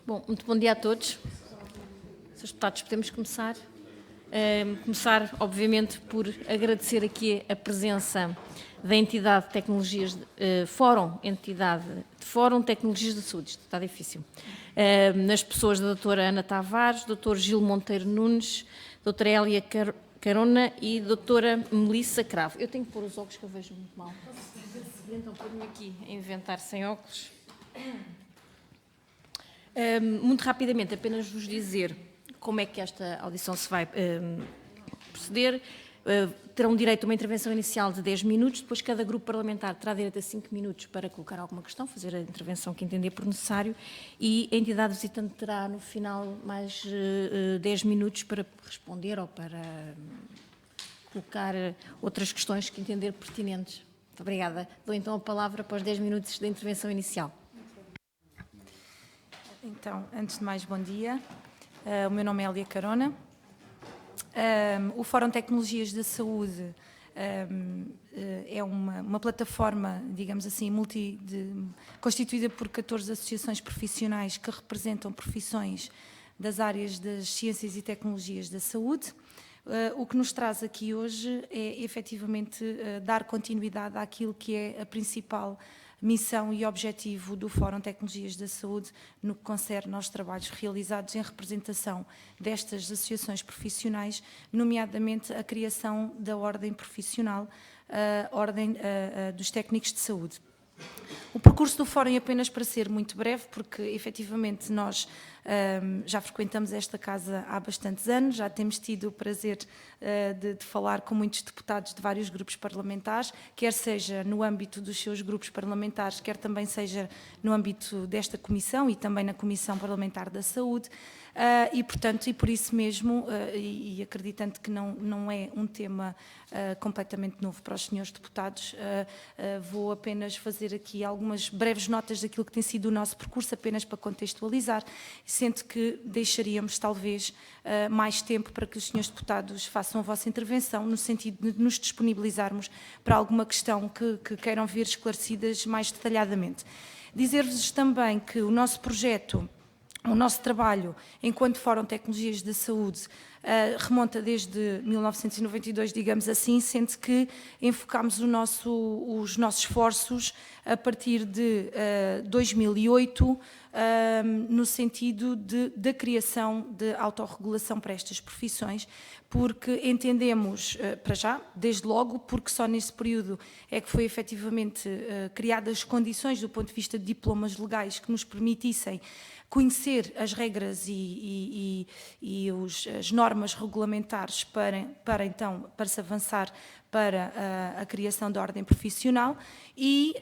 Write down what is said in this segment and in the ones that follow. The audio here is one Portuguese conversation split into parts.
Bom, muito bom dia a todos. Senhores deputados, podemos começar. Começar, obviamente, por agradecer aqui a presença da entidade de tecnologias, Fórum Tecnologias da Saúde, isto está difícil, nas pessoas da doutora Ana Tavares, doutor Gil Monteiro Nunes, doutora Hélia Carona e doutora Melissa Cravo. Eu tenho que pôr os óculos que eu vejo muito mal. Então, pôr-me aqui a inventar sem óculos. Muito rapidamente, apenas vos dizer como é que esta audição se vai proceder. Terão direito a uma intervenção inicial de 10 minutos, depois cada grupo parlamentar terá direito a 5 minutos para colocar alguma questão, fazer a intervenção que entender por necessário, e a entidade visitante terá no final mais 10 minutos para responder ou para colocar outras questões que entender pertinentes. Muito obrigada. Dou então a palavra para os 10 minutos da intervenção inicial. Então, antes de mais, bom dia. O meu nome é Hélia Carona. O Fórum Tecnologias da Saúde é uma plataforma, digamos assim, constituída por 14 associações profissionais que representam profissões das áreas das ciências e tecnologias da saúde. O que nos traz aqui hoje é, efetivamente, dar continuidade àquilo que é a principal missão e objetivo do Fórum Tecnologias da Saúde no que concerne aos trabalhos realizados em representação destas associações profissionais, nomeadamente a criação da ordem profissional, a ordem dos técnicos de saúde. O percurso do Fórum é apenas para ser muito breve, porque efetivamente nós já frequentamos esta casa há bastantes anos, já temos tido o prazer de falar com muitos deputados de vários grupos parlamentares, quer seja no âmbito dos seus grupos parlamentares, quer também seja no âmbito desta comissão e também na Comissão Parlamentar da Saúde. E, portanto, e por isso mesmo, e acreditando que não é um tema completamente novo para os senhores deputados, vou apenas fazer aqui algumas breves notas daquilo que tem sido o nosso percurso, apenas para contextualizar, sendo que deixaríamos talvez mais tempo para que os senhores deputados façam a vossa intervenção, no sentido de nos disponibilizarmos para alguma questão que queiram ver esclarecidas mais detalhadamente. Dizer-vos também que o nosso projeto, o nosso trabalho enquanto Fórum Tecnologias da Saúde remonta desde 1992, digamos assim, sendo que enfocámos os nossos esforços a partir de 2008, no sentido da criação de autorregulação para estas profissões, porque entendemos, para já, desde logo, porque só nesse período é que foi efetivamente criadas condições do ponto de vista de diplomas legais que nos permitissem conhecer as regras e as normas regulamentares para se avançar para a criação da ordem profissional e,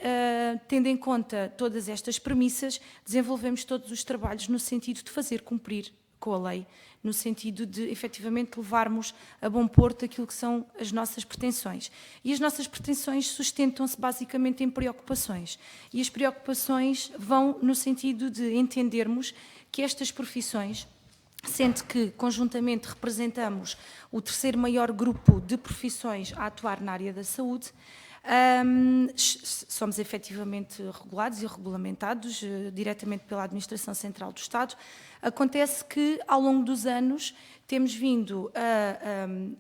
tendo em conta todas estas premissas, desenvolvemos todos os trabalhos no sentido de fazer cumprir com a lei, no sentido de, efetivamente, levarmos a bom porto aquilo que são as nossas pretensões. E as nossas pretensões sustentam-se basicamente em preocupações. E as preocupações vão no sentido de entendermos que estas profissões, sendo que conjuntamente representamos o terceiro maior grupo de profissões a atuar na área da saúde, somos efetivamente regulados e regulamentados diretamente pela Administração Central do Estado. Acontece que, ao longo dos anos, temos vindo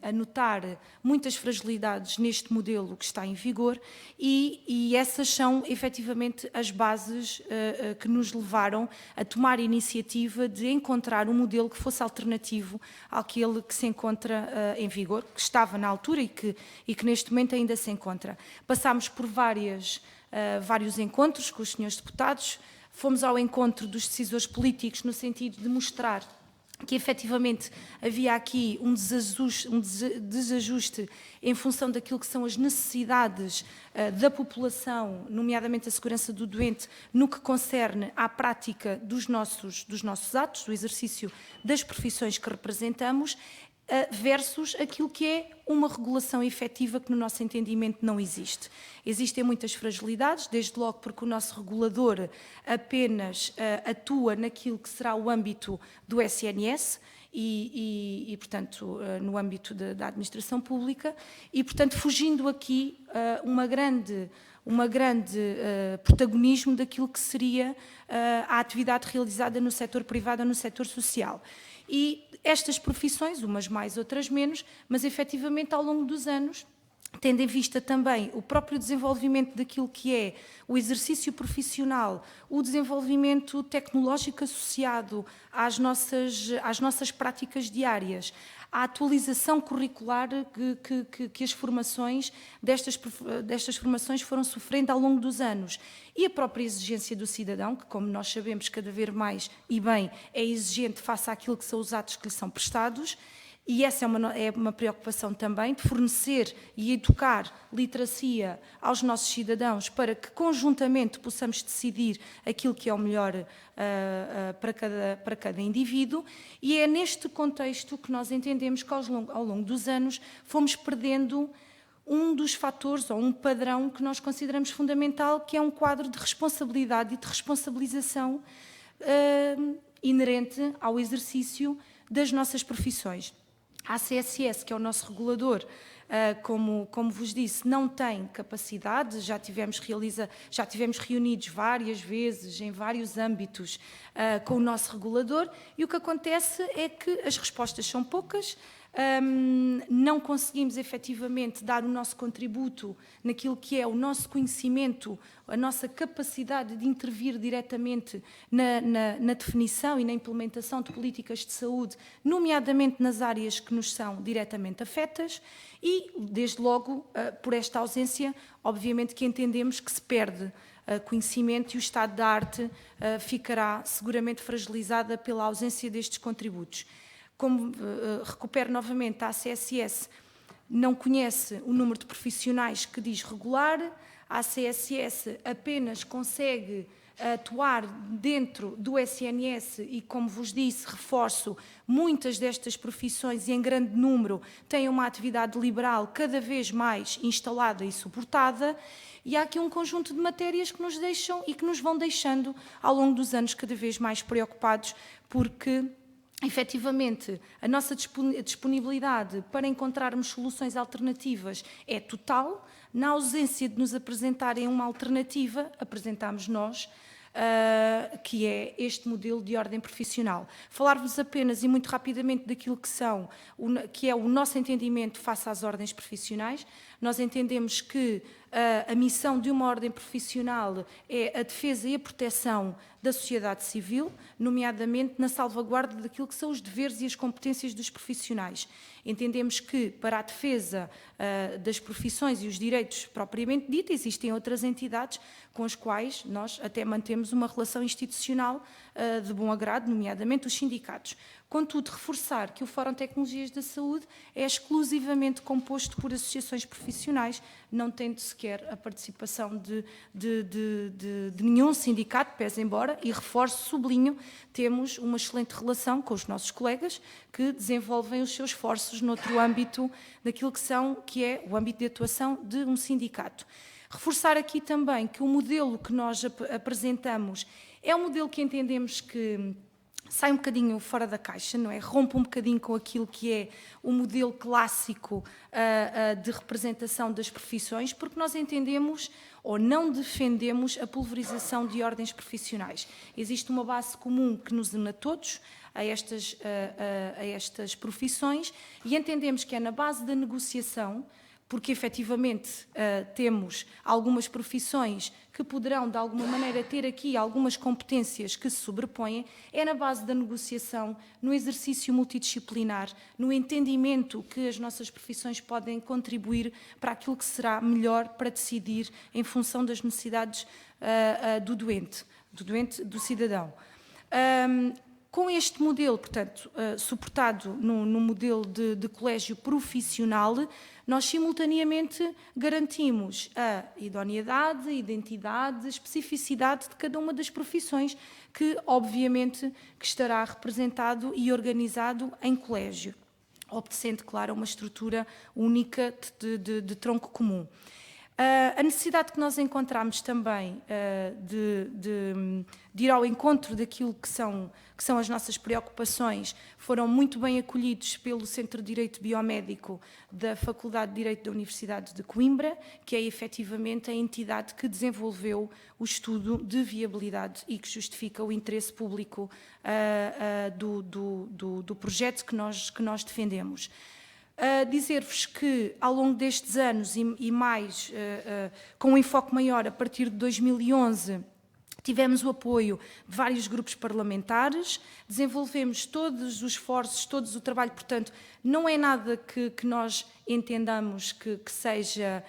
a notar muitas fragilidades neste modelo que está em vigor e essas são, efetivamente, as bases que nos levaram a tomar a iniciativa de encontrar um modelo que fosse alternativo àquele que se encontra em vigor, que estava na altura e que neste momento ainda se encontra. Passámos por vários encontros com os senhores deputados, fomos ao encontro dos decisores políticos no sentido de mostrar que efetivamente havia aqui um desajuste em função daquilo que são as necessidades da população, nomeadamente a segurança do doente, no que concerne à prática dos nossos atos, do exercício das profissões que representamos, versus aquilo que é uma regulação efetiva que no nosso entendimento não existe. Existem muitas fragilidades, desde logo porque o nosso regulador apenas atua naquilo que será o âmbito do SNS e portanto, no âmbito da administração pública e, portanto, fugindo aqui uma grande protagonismo daquilo que seria a atividade realizada no setor privado ou no setor social. E estas profissões, umas mais, outras menos, mas efetivamente ao longo dos anos, tendo em vista também o próprio desenvolvimento daquilo que é o exercício profissional, o desenvolvimento tecnológico associado às nossas práticas diárias, a atualização curricular que as formações destas formações foram sofrendo ao longo dos anos e a própria exigência do cidadão, que, como nós sabemos, cada vez mais e bem é exigente face àquilo que são os atos que lhe são prestados. E essa é uma preocupação também de fornecer e educar literacia aos nossos cidadãos para que conjuntamente possamos decidir aquilo que é o melhor para cada indivíduo, e é neste contexto que nós entendemos que ao longo dos anos fomos perdendo um dos fatores ou um padrão que nós consideramos fundamental, que é um quadro de responsabilidade e de responsabilização inerente ao exercício das nossas profissões. A ACSS, que é o nosso regulador, como vos disse, não tem capacidade, já tivemos reunidos várias vezes, em vários âmbitos, com o nosso regulador, e o que acontece é que as respostas são poucas, não conseguimos efetivamente dar o nosso contributo naquilo que é o nosso conhecimento, a nossa capacidade de intervir diretamente na definição e na implementação de políticas de saúde, nomeadamente nas áreas que nos são diretamente afetas, e, desde logo, por esta ausência, obviamente que entendemos que se perde conhecimento e o estado da arte ficará seguramente fragilizada pela ausência destes contributos. Como recupero novamente, a ACSS não conhece o número de profissionais que diz regular, a ACSS apenas consegue atuar dentro do SNS e, como vos disse, reforço, muitas destas profissões e em grande número têm uma atividade liberal cada vez mais instalada e suportada, e há aqui um conjunto de matérias que nos deixam e que nos vão deixando ao longo dos anos cada vez mais preocupados, porque efetivamente, a nossa disponibilidade para encontrarmos soluções alternativas é total. Na ausência de nos apresentarem uma alternativa, apresentamos nós, que é este modelo de ordem profissional. Falar-vos apenas e muito rapidamente daquilo que é o nosso entendimento face às ordens profissionais. Nós entendemos que a missão de uma ordem profissional é a defesa e a proteção da sociedade civil, nomeadamente na salvaguarda daquilo que são os deveres e as competências dos profissionais. Entendemos que, para a defesa das profissões e os direitos propriamente dito, existem outras entidades com as quais nós até mantemos uma relação institucional de bom agrado, nomeadamente os sindicatos. Contudo, reforçar que o Fórum Tecnologias da Saúde é exclusivamente composto por associações profissionais, não tendo sequer a participação de nenhum sindicato, pese embora, e reforço, sublinho, temos uma excelente relação com os nossos colegas que desenvolvem os seus esforços noutro âmbito daquilo que é o âmbito de atuação de um sindicato. Reforçar aqui também que o modelo que nós apresentamos é um modelo que entendemos que sai um bocadinho fora da caixa, não é? Rompe um bocadinho com aquilo que é o modelo clássico de representação das profissões, porque nós entendemos ou não defendemos a pulverização de ordens profissionais. Existe uma base comum que nos une a todos, a estas profissões, e entendemos que é na base da negociação, porque efetivamente temos algumas profissões que poderão de alguma maneira ter aqui algumas competências que se sobrepõem, é na base da negociação, no exercício multidisciplinar, no entendimento que as nossas profissões podem contribuir para aquilo que será melhor para decidir em função das necessidades do cidadão. Com este modelo, portanto, suportado no modelo de colégio profissional, nós simultaneamente garantimos a idoneidade, identidade, especificidade de cada uma das profissões que, obviamente, que estará representado e organizado em colégio, obedecendo, claro, a uma estrutura única de tronco comum. A necessidade que nós encontramos também de ir ao encontro daquilo que são as nossas preocupações foram muito bem acolhidos pelo Centro de Direito Biomédico da Faculdade de Direito da Universidade de Coimbra, que é efetivamente a entidade que desenvolveu o estudo de viabilidade e que justifica o interesse público do projeto que nós defendemos. Dizer-vos que, ao longo destes anos e mais, com um enfoque maior a partir de 2011, tivemos o apoio de vários grupos parlamentares, desenvolvemos todos os esforços, todo o trabalho, portanto, não é nada que nós entendamos que seja...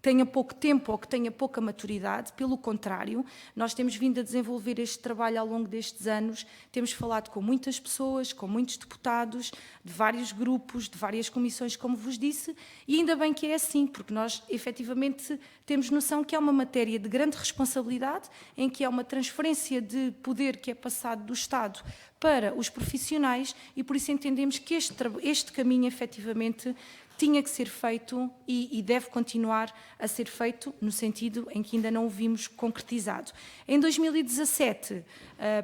tenha pouco tempo ou que tenha pouca maturidade, pelo contrário, nós temos vindo a desenvolver este trabalho ao longo destes anos, temos falado com muitas pessoas, com muitos deputados, de vários grupos, de várias comissões, como vos disse, e ainda bem que é assim, porque nós efetivamente temos noção que é uma matéria de grande responsabilidade, em que é uma transferência de poder que é passado do Estado para os profissionais e por isso entendemos que este caminho efetivamente tinha que ser feito e deve continuar a ser feito no sentido em que ainda não o vimos concretizado. Em 2017,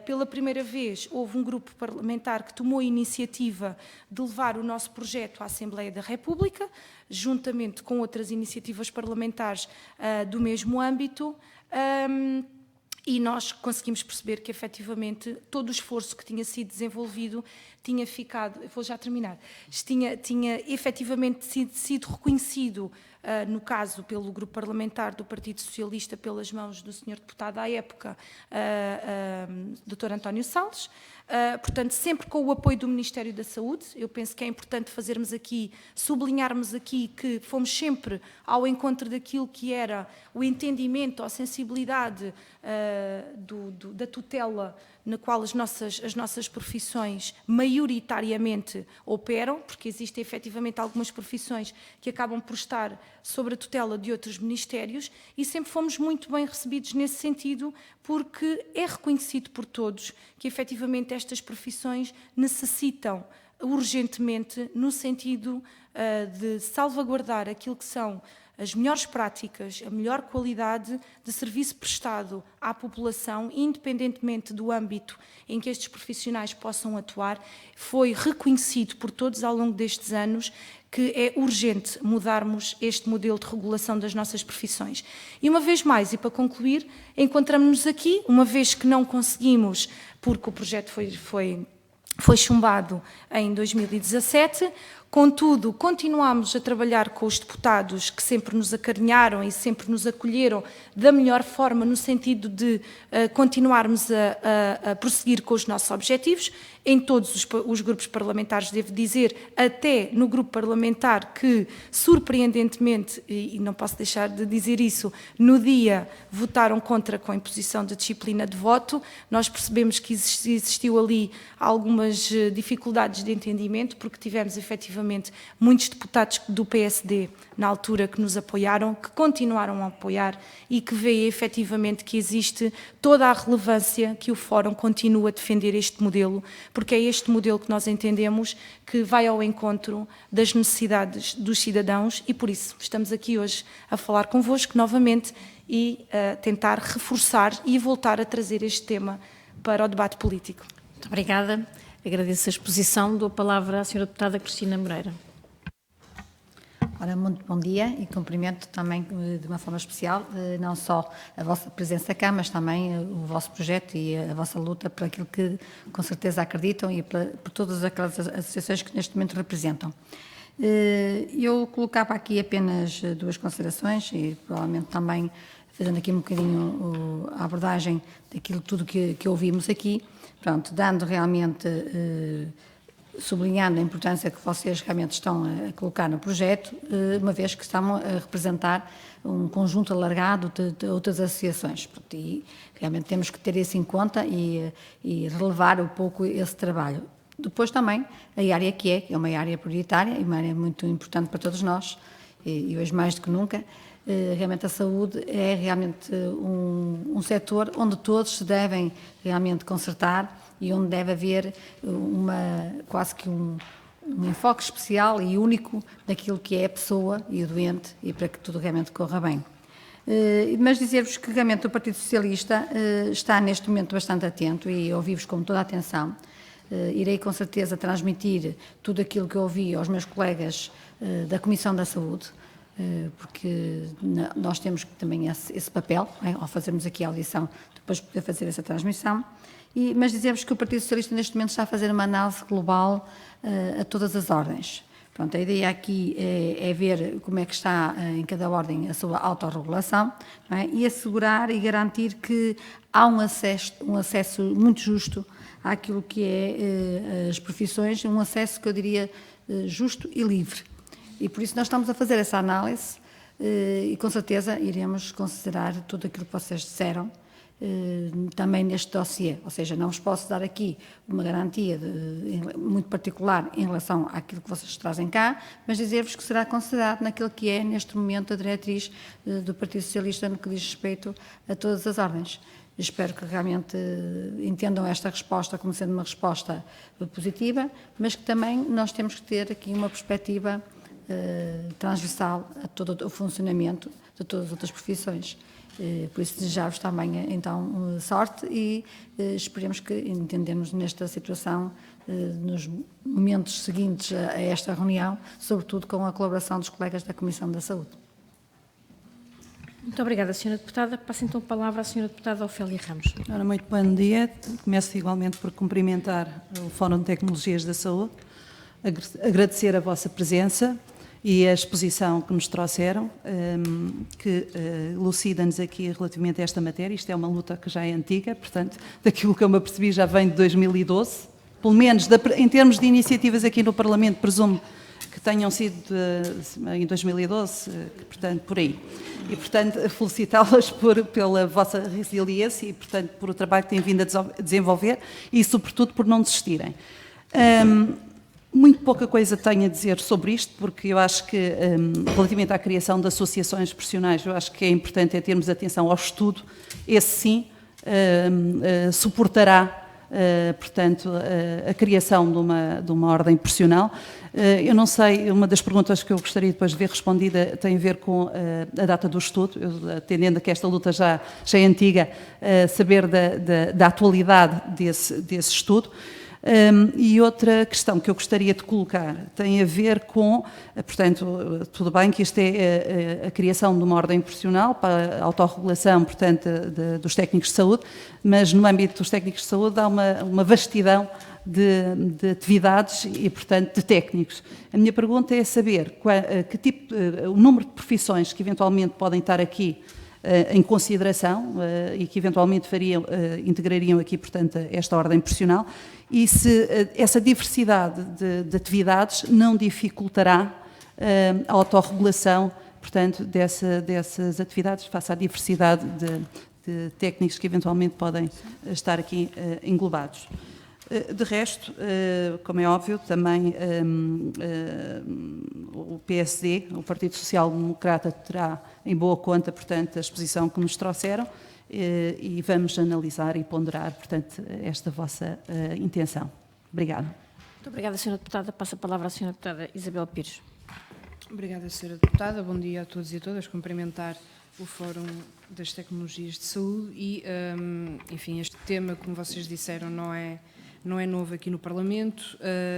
pela primeira vez, houve um grupo parlamentar que tomou a iniciativa de levar o nosso projeto à Assembleia da República, juntamente com outras iniciativas parlamentares do mesmo âmbito, e nós conseguimos perceber que, efetivamente, todo o esforço que tinha sido desenvolvido tinha ficado, vou já terminar, tinha efetivamente sido reconhecido, no caso, pelo grupo parlamentar do Partido Socialista, pelas mãos do Sr. Deputado à época, Dr. António Salles, portanto, sempre com o apoio do Ministério da Saúde. Eu penso que é importante fazermos aqui, sublinharmos aqui que fomos sempre ao encontro daquilo que era o entendimento, a sensibilidade da tutela na qual as nossas profissões maioritariamente operam, porque existem efetivamente algumas profissões que acabam por estar sob a tutela de outros ministérios, e sempre fomos muito bem recebidos nesse sentido, porque é reconhecido por todos que efetivamente estas profissões necessitam urgentemente, no sentido de salvaguardar aquilo que são as melhores práticas, a melhor qualidade de serviço prestado à população, independentemente do âmbito em que estes profissionais possam atuar. Foi reconhecido por todos ao longo destes anos que é urgente mudarmos este modelo de regulação das nossas profissões. E uma vez mais, e para concluir, encontramos-nos aqui, uma vez que não conseguimos, porque o projeto foi chumbado em 2017, contudo, continuamos a trabalhar com os deputados que sempre nos acarinharam e sempre nos acolheram da melhor forma, no sentido de continuarmos a prosseguir com os nossos objetivos, em todos os grupos parlamentares, devo dizer, até no grupo parlamentar que, surpreendentemente, e não posso deixar de dizer isso, no dia votaram contra com a imposição da disciplina de voto. Nós percebemos que existiu ali algumas dificuldades de entendimento, porque tivemos efetivamente muitos deputados do PSD na altura que nos apoiaram, que continuaram a apoiar e que veem efetivamente que existe toda a relevância que o Fórum continua a defender este modelo, porque é este modelo que nós entendemos que vai ao encontro das necessidades dos cidadãos e por isso estamos aqui hoje a falar convosco novamente e a tentar reforçar e voltar a trazer este tema para o debate político. Muito obrigada. Agradeço a exposição. Dou a palavra à Sra. Deputada Cristina Moreira. Ora, muito bom dia e cumprimento também de uma forma especial não só a vossa presença cá, mas também o vosso projeto e a vossa luta por aquilo que com certeza acreditam e por todas aquelas associações que neste momento representam. Eu colocava aqui apenas duas considerações e provavelmente também fazendo aqui um bocadinho a abordagem daquilo tudo que ouvimos aqui, pronto, dando realmente... sublinhando a importância que vocês realmente estão a colocar no projeto, uma vez que estão a representar um conjunto alargado de outras associações. E realmente temos que ter isso em conta e relevar um pouco esse trabalho. Depois também a área que é uma área prioritária e uma área muito importante para todos nós, e hoje mais do que nunca, realmente a saúde é realmente um setor onde todos se devem realmente concertar e onde deve haver quase que um enfoque especial e único daquilo que é a pessoa e o doente e para que tudo realmente corra bem. Mas dizer-vos que realmente o Partido Socialista está neste momento bastante atento e ouvi-vos com toda a atenção. Irei com certeza transmitir tudo aquilo que eu ouvi aos meus colegas da Comissão da Saúde, porque nós temos também esse papel, ao fazermos aqui a audição, depois poder fazer essa transmissão. Mas dizer-vos que o Partido Socialista neste momento está a fazer uma análise global a todas as ordens. Pronto, a ideia aqui é ver como é que está em cada ordem a sua autorregulação, não é? E assegurar e garantir que há um acesso muito justo àquilo que é as profissões, um acesso que eu diria justo e livre. E por isso nós estamos a fazer essa análise e com certeza iremos considerar tudo aquilo que vocês disseram também neste dossiê, ou seja, não vos posso dar aqui uma garantia muito particular em relação àquilo que vocês trazem cá, mas dizer-vos que será considerado naquilo que é neste momento a diretriz do Partido Socialista no que diz respeito a todas as ordens. Espero que realmente entendam esta resposta como sendo uma resposta positiva, mas que também nós temos que ter aqui uma perspectiva transversal a todo o funcionamento de todas as outras profissões. Por isso desejar-vos também então sorte e esperemos que entendemos nesta situação nos momentos seguintes a esta reunião, sobretudo com a colaboração dos colegas da Comissão da Saúde. Muito obrigada, Sra. Deputada. Passo então a palavra à Sra. Deputada Ofélia Ramos. Ora, muito bom dia. Começo igualmente por cumprimentar o Fórum de Tecnologias da Saúde, agradecer a vossa presença e a exposição que nos trouxeram, que elucida-nos aqui relativamente a esta matéria. Isto é uma luta que já é antiga, portanto, daquilo que eu me apercebi já vem de 2012, pelo menos em termos de iniciativas aqui no Parlamento, presumo que tenham sido em 2012, portanto, por aí. E, portanto, felicitá-las pela vossa resiliência e, portanto, por o trabalho que têm vindo a desenvolver e, sobretudo, por não desistirem. Muito pouca coisa tenho a dizer sobre isto, porque eu acho que, relativamente à criação de associações profissionais, eu acho que é importante termos atenção ao estudo. Esse sim suportará, portanto, a criação de uma ordem profissional. Eu não sei, uma das perguntas que eu gostaria depois de ver respondida tem a ver com a data do estudo, eu, atendendo a que esta luta já é antiga, saber da atualidade desse estudo. E outra questão que eu gostaria de colocar tem a ver com, portanto, tudo bem que isto é a criação de uma ordem profissional para a autorregulação, portanto, dos técnicos de saúde, mas no âmbito dos técnicos de saúde há uma vastidão de atividades e, portanto, de técnicos. A minha pergunta é saber que tipo, o número de profissões que eventualmente podem estar aqui em consideração e que eventualmente integrariam aqui, portanto, esta ordem profissional, e se essa diversidade de atividades não dificultará a autorregulação, portanto, dessas atividades face à diversidade de técnicos que eventualmente podem estar aqui englobados. De resto, como é óbvio, também o PSD, o Partido Social Democrata, terá em boa conta, portanto, a exposição que nos trouxeram e vamos analisar e ponderar, portanto, esta vossa intenção. Obrigada. Muito obrigada, Sra. Deputada. Passo a palavra à Sra. Deputada Isabel Pires. Obrigada, Sra. Deputada. Bom dia a todos e a todas. Cumprimentar o Fórum das Tecnologias de Saúde e, enfim, este tema, como vocês disseram, não é novo aqui no Parlamento.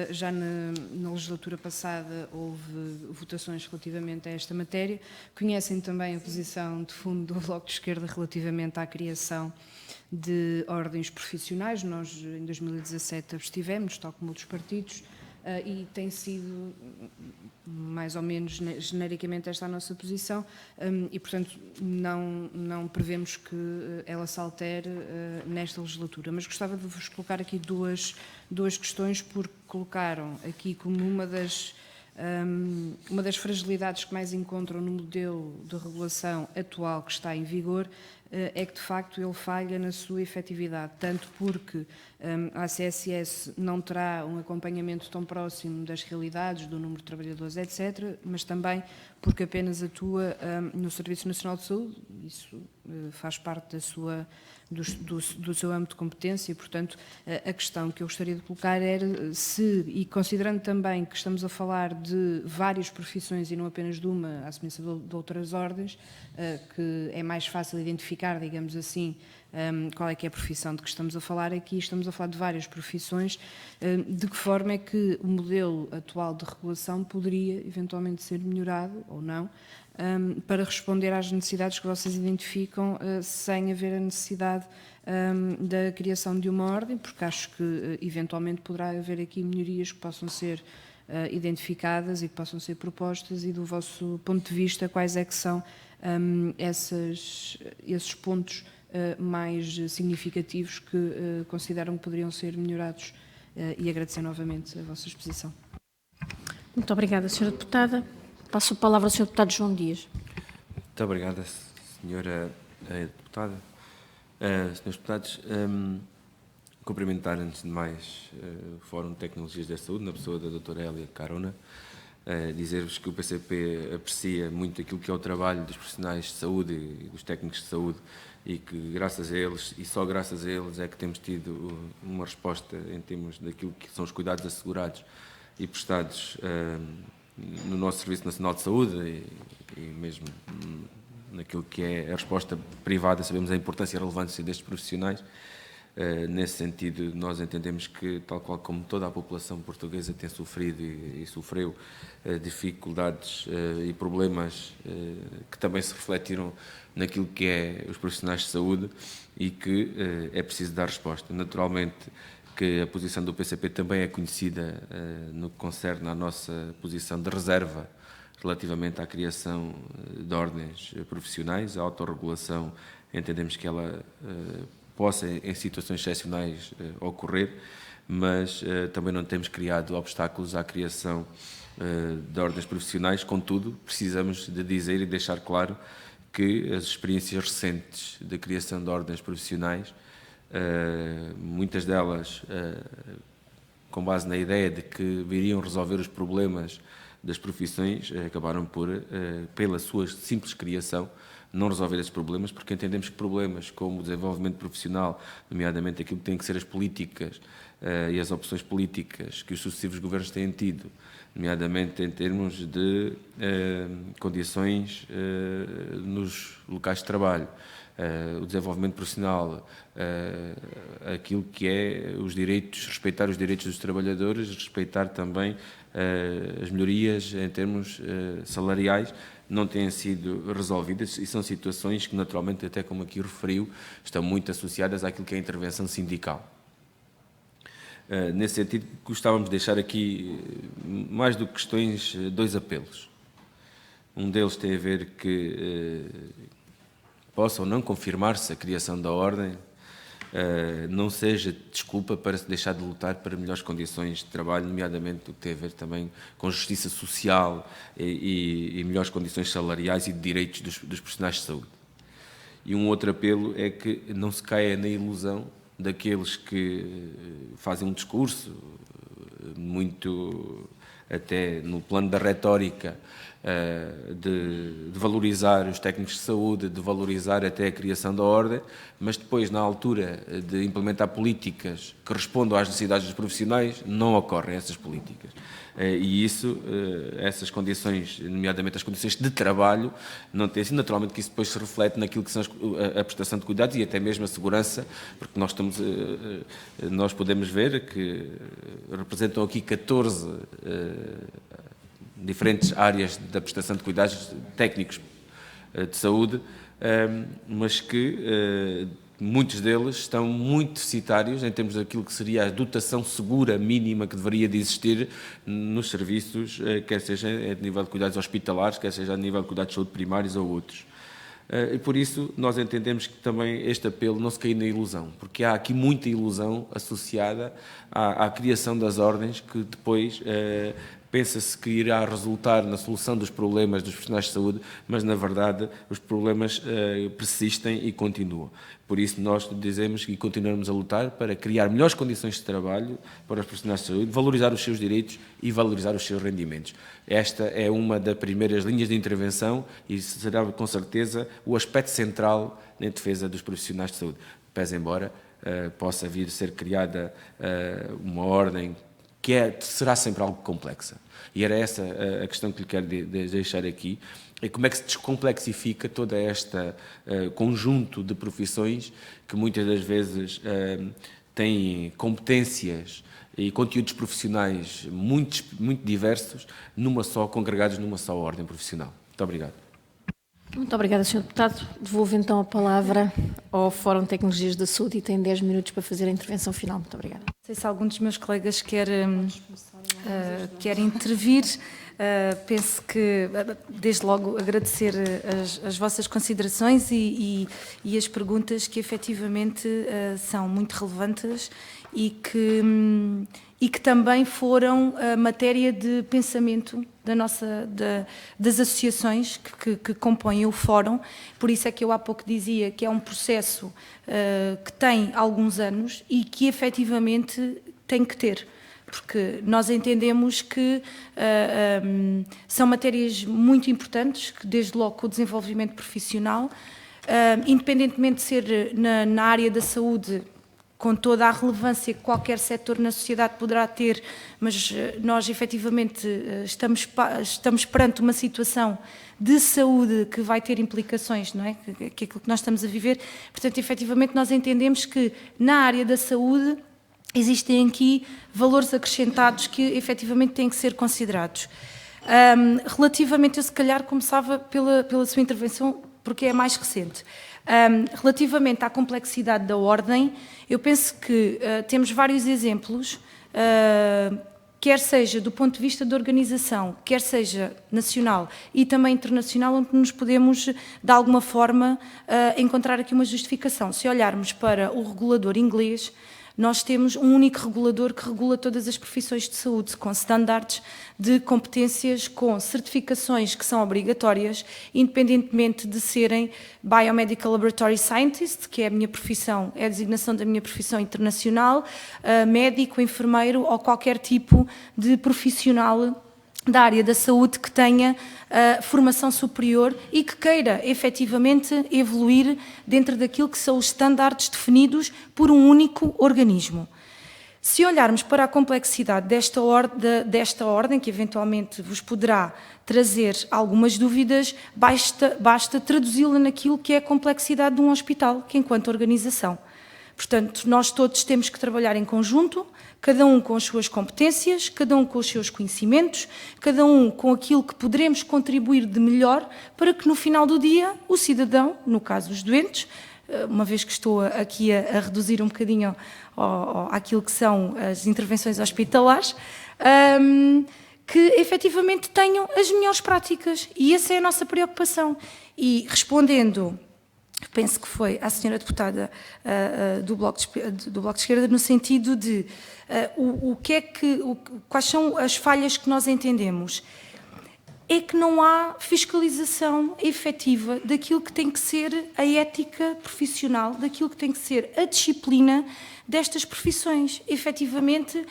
Já na legislatura passada houve votações relativamente a esta matéria. Conhecem também a posição de fundo do Bloco de Esquerda relativamente à criação de ordens profissionais. Nós, em 2017, abstivemos, tal como outros partidos, e tem sido mais ou menos genericamente esta a nossa posição e, portanto, não prevemos que ela se altere nesta legislatura. Mas gostava de vos colocar aqui duas questões, porque colocaram aqui como uma das fragilidades que mais encontram no modelo de regulação atual que está em vigor é que de facto ele falha na sua efetividade, tanto porque a CSS não terá um acompanhamento tão próximo das realidades, do número de trabalhadores, etc., mas também porque apenas atua no Serviço Nacional de Saúde, isso faz parte do seu âmbito de competência, e, portanto, a questão que eu gostaria de colocar era se, e considerando também que estamos a falar de várias profissões e não apenas de uma, à semelhança de outras ordens, que é mais fácil identificar, digamos assim, qual é que é a profissão de que estamos a falar aqui, estamos a falar de várias profissões, de que forma é que o modelo atual de regulação poderia eventualmente ser melhorado, ou não, para responder às necessidades que vocês identificam, sem haver a necessidade da criação de uma ordem, porque acho que eventualmente poderá haver aqui melhorias que possam ser identificadas e que possam ser propostas, e do vosso ponto de vista, quais é que são esses pontos mais significativos que consideram que poderiam ser melhorados, e agradecer novamente a vossa exposição. Muito obrigada, Sra. Deputada. Passo a palavra ao Sr. Deputado João Dias. Muito obrigada, Sra. Deputada. Senhores Deputados, cumprimentar antes de mais o Fórum de Tecnologias da Saúde, na pessoa da Dra. Hélia Carona, dizer-vos que o PCP aprecia muito aquilo que é o trabalho dos profissionais de saúde e dos técnicos de saúde, e que graças a eles, e só graças a eles, é que temos tido uma resposta em termos daquilo que são os cuidados assegurados e prestados no nosso Serviço Nacional de Saúde, e mesmo naquilo que é a resposta privada. Sabemos a importância e a relevância destes profissionais. Nesse sentido, nós entendemos que, tal qual como toda a população portuguesa tem sofrido e sofreu dificuldades e problemas que também se refletiram naquilo que é os profissionais de saúde, e que é preciso dar resposta. Naturalmente que a posição do PCP também é conhecida no que concerne à nossa posição de reserva relativamente à criação de ordens profissionais. A autorregulação, entendemos que ela possa, em situações excepcionais, ocorrer, mas também não temos criado obstáculos à criação de ordens profissionais. Contudo, precisamos de dizer e deixar claro que as experiências recentes de criação de ordens profissionais, muitas delas com base na ideia de que viriam resolver os problemas das profissões, acabaram por, pela sua simples criação, não resolver esses problemas, porque entendemos que problemas como o desenvolvimento profissional, nomeadamente aquilo que tem que ser as políticas e as opções políticas que os sucessivos governos têm tido, nomeadamente em termos de condições nos locais de trabalho, o desenvolvimento profissional, aquilo que é os direitos, respeitar os direitos dos trabalhadores, respeitar também as melhorias em termos salariais, não têm sido resolvidas, e são situações que, naturalmente, até como aqui referiu, estão muito associadas àquilo que é a intervenção sindical. Nesse sentido, gostávamos de deixar aqui, mais do que questões, dois apelos. Um deles tem a ver que possa ou não confirmar-se a criação da ordem, não seja desculpa para se deixar de lutar para melhores condições de trabalho, nomeadamente o que tem a ver também com justiça social e melhores condições salariais e de direitos dos profissionais de saúde. E um outro apelo é que não se caia na ilusão daqueles que fazem um discurso muito até no plano da retórica, de valorizar os técnicos de saúde, de valorizar até a criação da ordem, mas depois, na altura de implementar políticas que respondam às necessidades dos profissionais, não ocorrem essas políticas. E isso, essas condições, nomeadamente as condições de trabalho, não têm sido. Naturalmente que isso depois se reflete naquilo que são a prestação de cuidados e até mesmo a segurança, porque nós podemos ver que representam aqui 14 diferentes áreas da prestação de cuidados técnicos de saúde, mas que muitos deles estão muito deficitários em termos daquilo que seria a dotação segura mínima que deveria de existir nos serviços, quer seja a nível de cuidados hospitalares, quer seja a nível de cuidados de saúde primários ou outros. E por isso nós entendemos que também este apelo não se caia na ilusão, porque há aqui muita ilusão associada à criação das ordens que depois pensa-se que irá resultar na solução dos problemas dos profissionais de saúde, mas na verdade os problemas persistem e continuam. Por isso nós dizemos e continuamos a lutar para criar melhores condições de trabalho para os profissionais de saúde, valorizar os seus direitos e valorizar os seus rendimentos. Esta é uma das primeiras linhas de intervenção e será com certeza o aspecto central na defesa dos profissionais de saúde. Pese embora possa vir a ser criada uma ordem que será sempre algo complexa. E era essa a questão que lhe quero deixar aqui, é como é que se descomplexifica toda esta conjunto de profissões que muitas das vezes têm competências e conteúdos profissionais muito diversos, congregados numa só ordem profissional. Muito obrigado. Muito obrigada, Sr. Deputado. Devolvo então a palavra ao Fórum de Tecnologias da Saúde e tem 10 minutos para fazer a intervenção final. Muito obrigada. Não sei se algum dos meus colegas quer intervir. Penso que, desde logo, agradecer as vossas considerações e as perguntas que efetivamente são muito relevantes e que também foram matéria de pensamento das associações que compõem o Fórum. Por isso é que eu há pouco dizia que é um processo que tem alguns anos e que efetivamente tem que ter, porque nós entendemos que são matérias muito importantes, que desde logo o desenvolvimento profissional, independentemente de ser na área da saúde, com toda a relevância que qualquer setor na sociedade poderá ter, mas nós efetivamente estamos perante uma situação de saúde que vai ter implicações, não é? Que é aquilo que nós estamos a viver. Portanto, efetivamente nós entendemos que na área da saúde existem aqui valores acrescentados que efetivamente têm que ser considerados. Relativamente, eu se calhar começava pela sua intervenção, porque é mais recente. Relativamente à complexidade da ordem, eu penso que temos vários exemplos, quer seja do ponto de vista da organização, quer seja nacional e também internacional, onde nos podemos, de alguma forma, encontrar aqui uma justificação. Se olharmos para o regulador inglês, nós temos um único regulador que regula todas as profissões de saúde, com standards de competências, com certificações que são obrigatórias, independentemente de serem Biomedical Laboratory Scientist, que é a minha profissão, é a designação da minha profissão internacional, médico, enfermeiro ou qualquer tipo de profissional da área da saúde que tenha formação superior e que queira efetivamente evoluir dentro daquilo que são os estándares definidos por um único organismo. Se olharmos para a complexidade desta ordem, que eventualmente vos poderá trazer algumas dúvidas, basta traduzi-la naquilo que é a complexidade de um hospital, que enquanto organização. Portanto, nós todos temos que trabalhar em conjunto, cada um com as suas competências, cada um com os seus conhecimentos, cada um com aquilo que poderemos contribuir de melhor para que no final do dia o cidadão, no caso os doentes, uma vez que estou aqui a reduzir um bocadinho àquilo que são as intervenções hospitalares, que efetivamente tenham as melhores práticas. E essa é a nossa preocupação. E respondendo, penso que foi à senhora deputada do Bloco de Esquerda, no sentido de quais são as falhas que nós entendemos. É que não há fiscalização efetiva daquilo que tem que ser a ética profissional, daquilo que tem que ser a disciplina destas profissões. Efetivamente,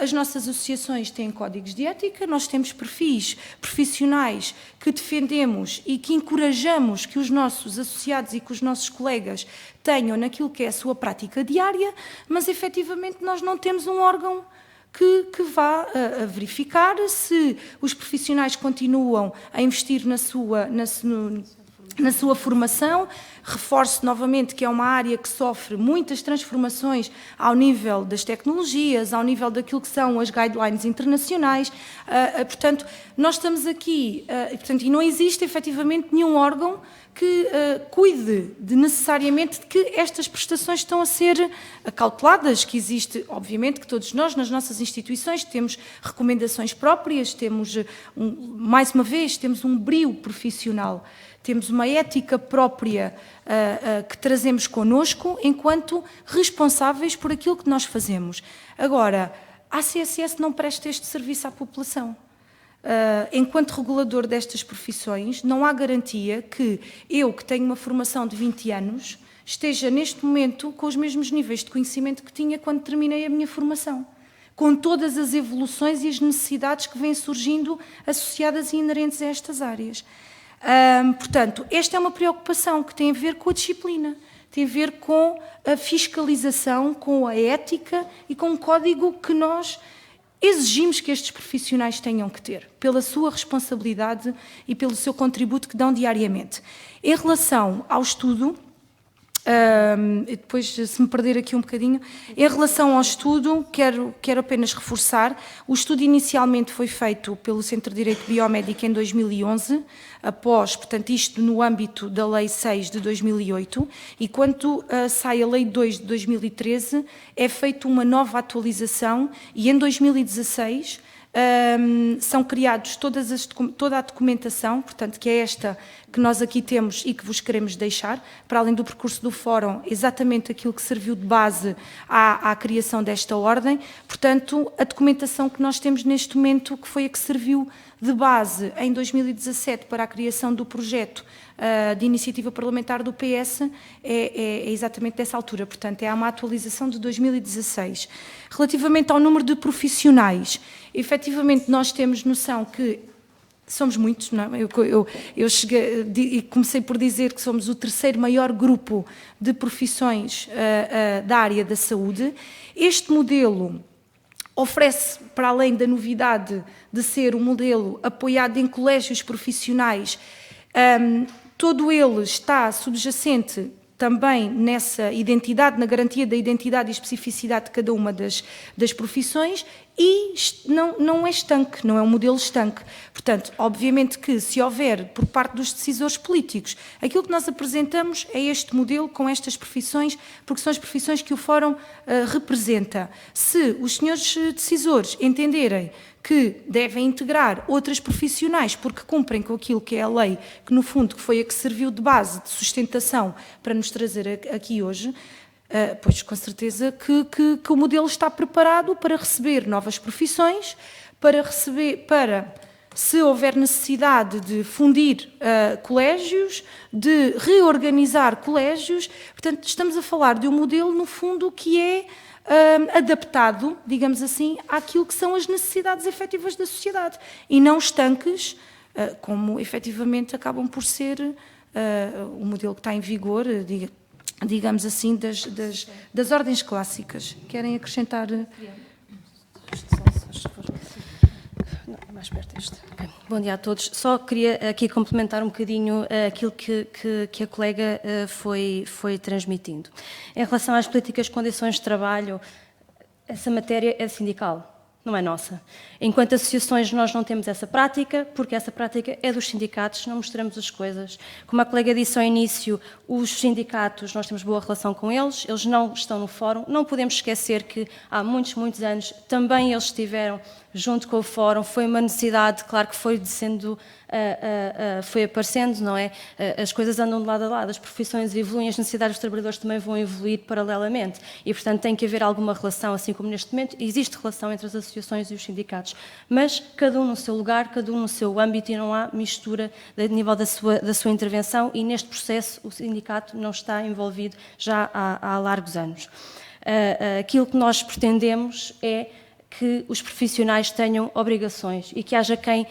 as nossas associações têm códigos de ética, nós temos perfis profissionais que defendemos e que encorajamos que os nossos associados e que os nossos colegas tenham naquilo que é a sua prática diária, mas efetivamente nós não temos um órgão que vá a verificar se os profissionais continuam a investir na sua formação. Reforço novamente que é uma área que sofre muitas transformações ao nível das tecnologias, ao nível daquilo que são as guidelines internacionais. Portanto, nós estamos aqui, e não existe efetivamente nenhum órgão que cuide necessariamente de que estas prestações estão a ser acauteladas, que existe, obviamente, que todos nós, nas nossas instituições, temos recomendações próprias, temos, mais uma vez, temos um brio profissional, temos uma ética própria que trazemos connosco enquanto responsáveis por aquilo que nós fazemos. Agora, a ACSS não presta este serviço à população. Enquanto regulador destas profissões, não há garantia que eu, que tenho uma formação de 20 anos, esteja neste momento com os mesmos níveis de conhecimento que tinha quando terminei a minha formação, com todas as evoluções e as necessidades que vêm surgindo associadas e inerentes a estas áreas. Portanto, esta é uma preocupação que tem a ver com a disciplina, tem a ver com a fiscalização, com a ética e com um código que nós exigimos que estes profissionais tenham que ter, pela sua responsabilidade e pelo seu contributo que dão diariamente. Em relação ao estudo, depois, se me perder aqui um bocadinho, em relação ao estudo, quero apenas reforçar, o estudo inicialmente foi feito pelo Centro de Direito Biomédico em 2011, após, portanto, isto no âmbito da Lei 6 de 2008, e quando sai a Lei 2 de 2013, é feita uma nova atualização, e em 2016 são criados toda a documentação, portanto, que é esta que nós aqui temos e que vos queremos deixar, para além do percurso do Fórum, exatamente aquilo que serviu de base à criação desta ordem. Portanto, a documentação que nós temos neste momento, que foi a que serviu de base em 2017 para a criação do projeto de iniciativa parlamentar do PS, é exatamente dessa altura, portanto, é uma atualização de 2016. Relativamente ao número de profissionais, efetivamente nós temos noção que somos muitos, não é? Eu cheguei e comecei por dizer que somos o terceiro maior grupo de profissões da área da saúde. Este modelo oferece, para além da novidade de ser um modelo apoiado em colégios profissionais, todo ele está subjacente também nessa identidade, na garantia da identidade e especificidade de cada uma das profissões, e não é estanque, não é um modelo estanque. Portanto, obviamente que se houver, por parte dos decisores políticos, aquilo que nós apresentamos é este modelo com estas profissões, porque são as profissões que o Fórum representa. Se os senhores decisores entenderem que devem integrar outras profissionais porque cumprem com aquilo que é a lei, que no fundo que foi a que serviu de base de sustentação para nos trazer aqui hoje, pois com certeza que o modelo está preparado para receber novas profissões, para se houver necessidade de fundir colégios, de reorganizar colégios. Portanto, estamos a falar de um modelo, no fundo, que é adaptado, digamos assim, àquilo que são as necessidades efetivas da sociedade e não estanques, como efetivamente acabam por ser o modelo que está em vigor, digamos assim, das ordens clássicas. Querem acrescentar? Mais perto este. Okay. Bom dia a todos. Só queria aqui complementar um bocadinho aquilo que a colega foi transmitindo. Em relação às políticas de condições de trabalho, essa matéria é sindical, não é nossa. Enquanto associações nós não temos essa prática, porque essa prática é dos sindicatos, não mostramos as coisas. Como a colega disse ao início, os sindicatos, nós temos boa relação com eles não estão no Fórum, não podemos esquecer que há muitos anos também eles estiveram junto com o Fórum, foi uma necessidade, claro que foi aparecendo, não é? As coisas andam de lado a lado, as profissões evoluem, as necessidades dos trabalhadores também vão evoluir paralelamente e, portanto, tem que haver alguma relação, assim como neste momento existe relação entre as associações e os sindicatos, mas cada um no seu lugar, cada um no seu âmbito e não há mistura a nível da sua intervenção e neste processo o sindicato não está envolvido já há largos anos. Aquilo que nós pretendemos é que os profissionais tenham obrigações e que haja quem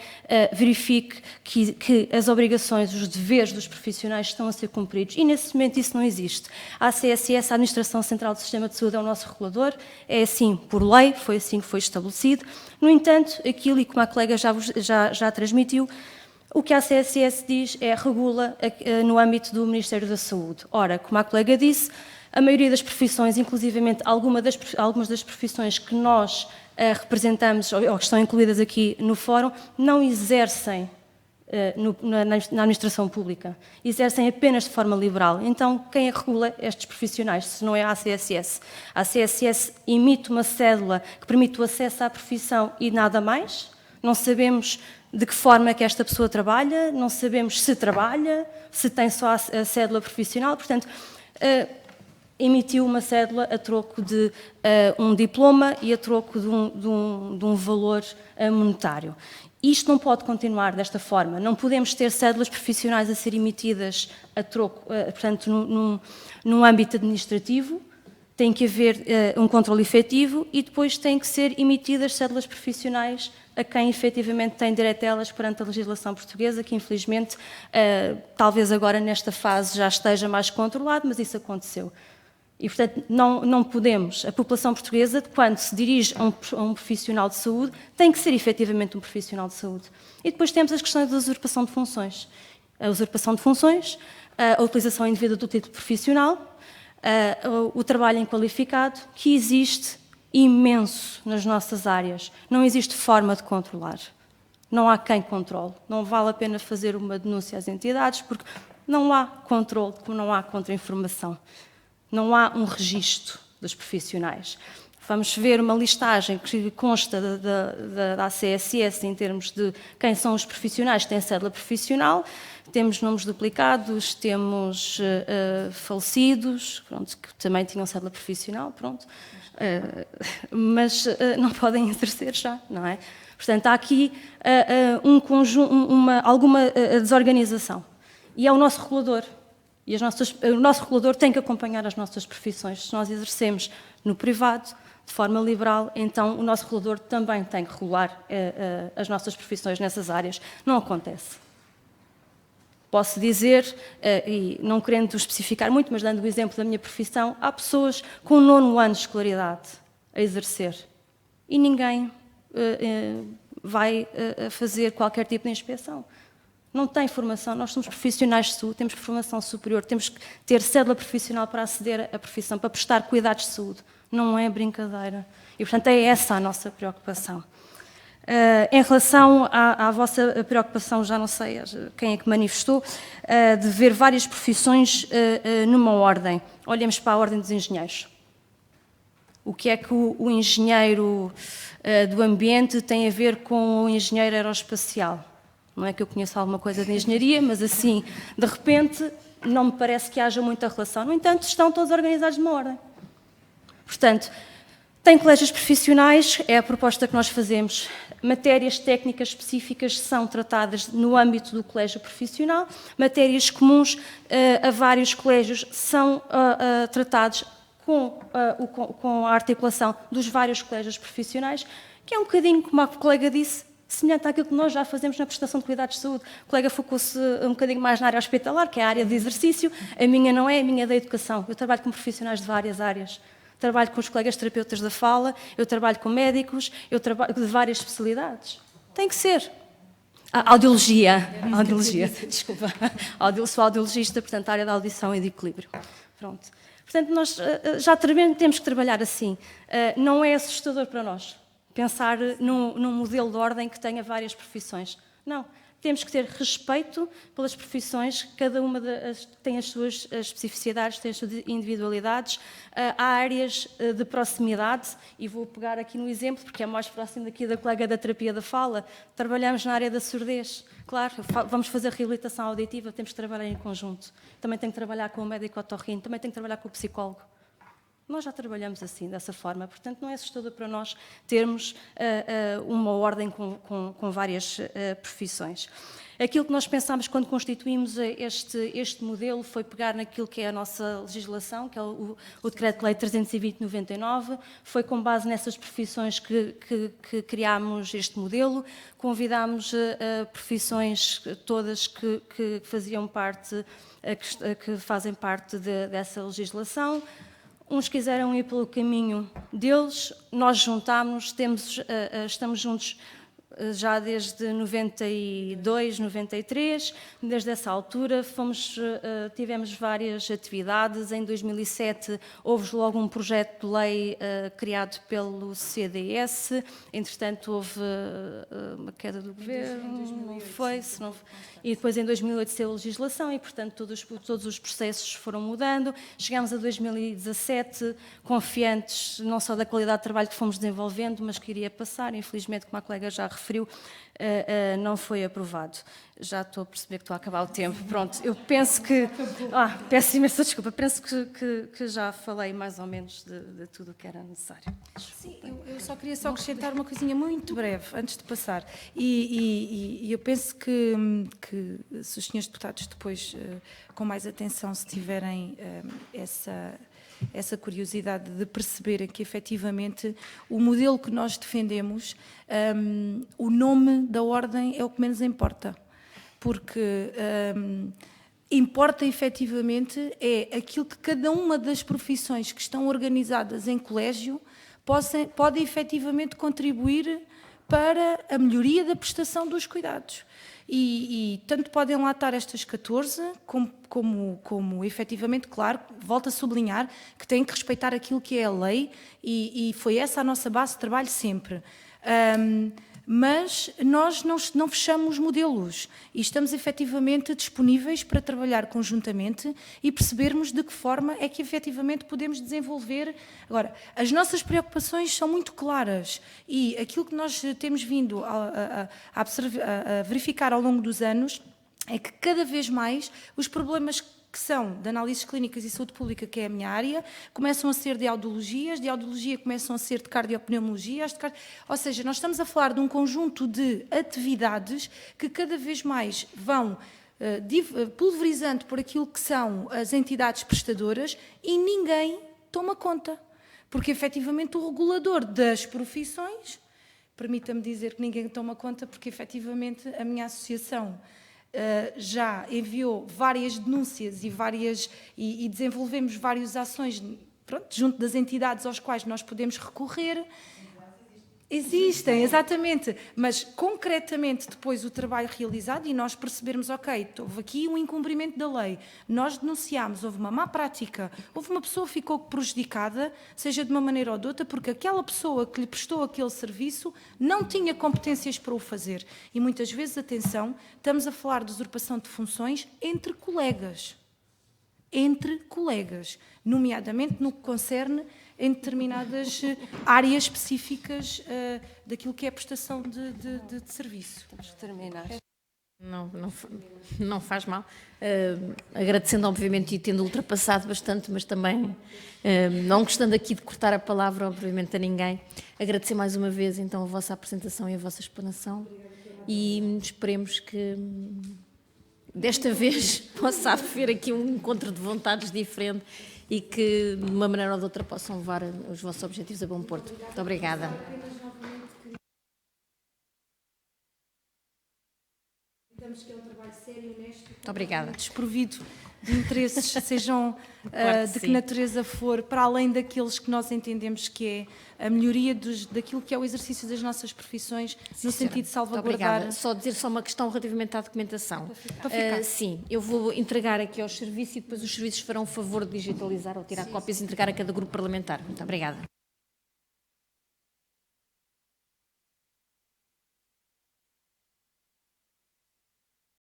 verifique que as obrigações, os deveres dos profissionais estão a ser cumpridos. E, nesse momento, isso não existe. A ACSS, a Administração Central do Sistema de Saúde, é o nosso regulador, é assim por lei, foi assim que foi estabelecido. No entanto, aquilo, e como a colega já transmitiu, o que a ACSS diz regula no âmbito do Ministério da Saúde. Ora, como a colega disse, a maioria das profissões, inclusivamente algumas das profissões que nós representamos ou que estão incluídas aqui no Fórum, não exercem na administração pública, exercem apenas de forma liberal. Então, quem regula estes profissionais, se não é a ACSS? A ACSS emite uma cédula que permite o acesso à profissão e nada mais. Não sabemos de que forma é que esta pessoa trabalha, não sabemos se trabalha, se tem só a cédula profissional. Portanto, emitiu uma cédula a troco de um diploma e a troco de um valor monetário. Isto não pode continuar desta forma. Não podemos ter cédulas profissionais a ser emitidas a troco, portanto, num âmbito administrativo. Tem que haver um controle efetivo e depois têm que ser emitidas cédulas profissionais a quem efetivamente tem direito a elas perante a legislação portuguesa, que infelizmente, talvez agora nesta fase já esteja mais controlado, mas isso aconteceu. E, portanto, não podemos, a população portuguesa, quando se dirige a um profissional de saúde, tem que ser efetivamente um profissional de saúde. E depois temos as questões da usurpação de funções. A usurpação de funções, a utilização indevida do título profissional, o trabalho inqualificado, que existe imenso nas nossas áreas. Não existe forma de controlar. Não há quem controle. Não vale a pena fazer uma denúncia às entidades, porque não há controle, como não há contra-informação. Não há um registro dos profissionais. Vamos ver uma listagem que consta da ACSS em termos de quem são os profissionais que têm cédula profissional. Temos nomes duplicados, temos falecidos, pronto, que também tinham cédula profissional, pronto, mas não podem exercer já, não é? Portanto, há aqui alguma desorganização. E é o nosso regulador. E o nosso regulador tem que acompanhar as nossas profissões. Se nós exercemos no privado, de forma liberal, então o nosso regulador também tem que regular as nossas profissões nessas áreas. Não acontece. Posso dizer, e não querendo especificar muito, mas dando o exemplo da minha profissão, há pessoas com 9º ano de escolaridade a exercer e ninguém vai fazer qualquer tipo de inspeção. Não tem formação, nós somos profissionais de saúde, temos formação superior, temos que ter cédula profissional para aceder à profissão, para prestar cuidados de saúde. Não é brincadeira. E, portanto, é essa a nossa preocupação. Em relação à vossa preocupação, já não sei quem é que manifestou, de ver várias profissões numa ordem. Olhemos para a ordem dos engenheiros. O que é que o engenheiro do ambiente tem a ver com o engenheiro aeroespacial? Não é que eu conheça alguma coisa de engenharia, mas assim, de repente, não me parece que haja muita relação. No entanto, estão todos organizados numa ordem. Portanto, tem colégios profissionais, é a proposta que nós fazemos. Matérias técnicas específicas são tratadas no âmbito do colégio profissional. Matérias comuns a vários colégios são tratadas com a articulação dos vários colégios profissionais, que é um bocadinho, como a colega disse, semelhante àquilo que nós já fazemos na prestação de cuidados de saúde. O colega focou-se um bocadinho mais na área hospitalar, que é a área de exercício. A minha não é, a minha é da educação. Eu trabalho com profissionais de várias áreas. Trabalho com os colegas terapeutas da fala, eu trabalho com médicos, eu trabalho de várias especialidades. Tem que ser. Audiologia, desculpa. Sou audiologista, portanto, a área da audição e de equilíbrio. Pronto. Portanto, nós já temos que trabalhar assim. Não é assustador para nós pensar num modelo de ordem que tenha várias profissões. Não. Temos que ter respeito pelas profissões, cada uma tem as suas especificidades, tem as suas individualidades. Há áreas de proximidade, e vou pegar aqui no exemplo, porque é mais próximo daqui da colega da terapia da fala. Trabalhamos na área da surdez. Claro, vamos fazer reabilitação auditiva, temos que trabalhar em conjunto. Também tenho que trabalhar com o médico otorrino, também tenho que trabalhar com o psicólogo. Nós já trabalhamos assim, dessa forma, portanto não é assustador para nós termos uma ordem com várias profissões. Aquilo que nós pensámos quando constituímos este modelo foi pegar naquilo que é a nossa legislação, que é o Decreto-Lei 320/99, foi com base nessas profissões que criámos este modelo, convidámos profissões todas que faziam parte, que fazem parte dessa legislação. Uns quiseram ir pelo caminho deles, nós juntámos, estamos juntos já desde 92, 93, desde essa altura tivemos várias atividades. Em 2007 houve logo um projeto de lei criado pelo CDS, entretanto houve uma queda do governo, e depois em 2008 saiu a legislação e, portanto, todos os processos foram mudando. Chegámos a 2017 confiantes não só da qualidade de trabalho que fomos desenvolvendo, mas que iria passar, infelizmente, como a colega já referiu, referiu, não foi aprovado. Já estou a perceber que estou a acabar o tempo. Pronto, eu penso que... peço imensa desculpa. Penso que já falei mais ou menos de tudo o que era necessário. Sim, eu só queria acrescentar uma coisinha muito breve, antes de passar. E eu penso que se os senhores deputados depois, com mais atenção, se tiverem essa curiosidade de perceberem que, efetivamente, o modelo que nós defendemos, o nome da ordem é o que menos importa. Porque importa, efetivamente, é aquilo que cada uma das profissões que estão organizadas em colégio pode, efetivamente, contribuir para a melhoria da prestação dos cuidados. E tanto podem lá estar estas 14, como efetivamente, claro, volto a sublinhar que têm que respeitar aquilo que é a lei e foi essa a nossa base de trabalho sempre. Mas nós não fechamos modelos e estamos efetivamente disponíveis para trabalhar conjuntamente e percebermos de que forma é que efetivamente podemos desenvolver. Agora, as nossas preocupações são muito claras e aquilo que nós temos vindo a verificar ao longo dos anos é que cada vez mais os problemas que são de análises clínicas e saúde pública, que é a minha área, começam a ser de audiologia começam a ser de cardiopneumologia, ou seja, nós estamos a falar de um conjunto de atividades que cada vez mais vão pulverizando por aquilo que são as entidades prestadoras e ninguém toma conta, porque efetivamente o regulador das profissões, permita-me dizer que ninguém toma conta, porque efetivamente a minha associação já enviou várias denúncias e desenvolvemos várias ações, pronto, junto das entidades aos quais nós podemos recorrer. Existem, exatamente, mas concretamente depois o trabalho realizado e nós percebermos, ok, houve aqui um incumprimento da lei, nós denunciámos, houve uma má prática, houve uma pessoa que ficou prejudicada, seja de uma maneira ou de outra, porque aquela pessoa que lhe prestou aquele serviço não tinha competências para o fazer. E muitas vezes, atenção, estamos a falar de usurpação de funções entre colegas, nomeadamente no que concerne em determinadas áreas específicas daquilo que é a prestação de serviço. Temos que terminar. Não faz mal. Agradecendo, obviamente, e tendo ultrapassado bastante, mas também não gostando aqui de cortar a palavra, obviamente, a ninguém. Agradecer mais uma vez, então, a vossa apresentação e a vossa explanação e esperemos que desta vez possa haver aqui um encontro de vontades diferente e que, de uma maneira ou de outra, possam levar os vossos objetivos a bom porto. Muito obrigada. Que é um trabalho sério, honesto, Muito obrigada. Desprovido de interesses, sejam Claro que de que sim. natureza for, para além daqueles que nós entendemos que é a melhoria daquilo que é o exercício das nossas profissões, no sentido de salvaguardar. Obrigada. Só dizer uma questão relativamente à documentação. Para ficar. Sim, eu vou entregar aqui aos serviços e depois os serviços farão o favor de digitalizar ou tirar cópias e entregar a cada grupo parlamentar. Muito obrigada.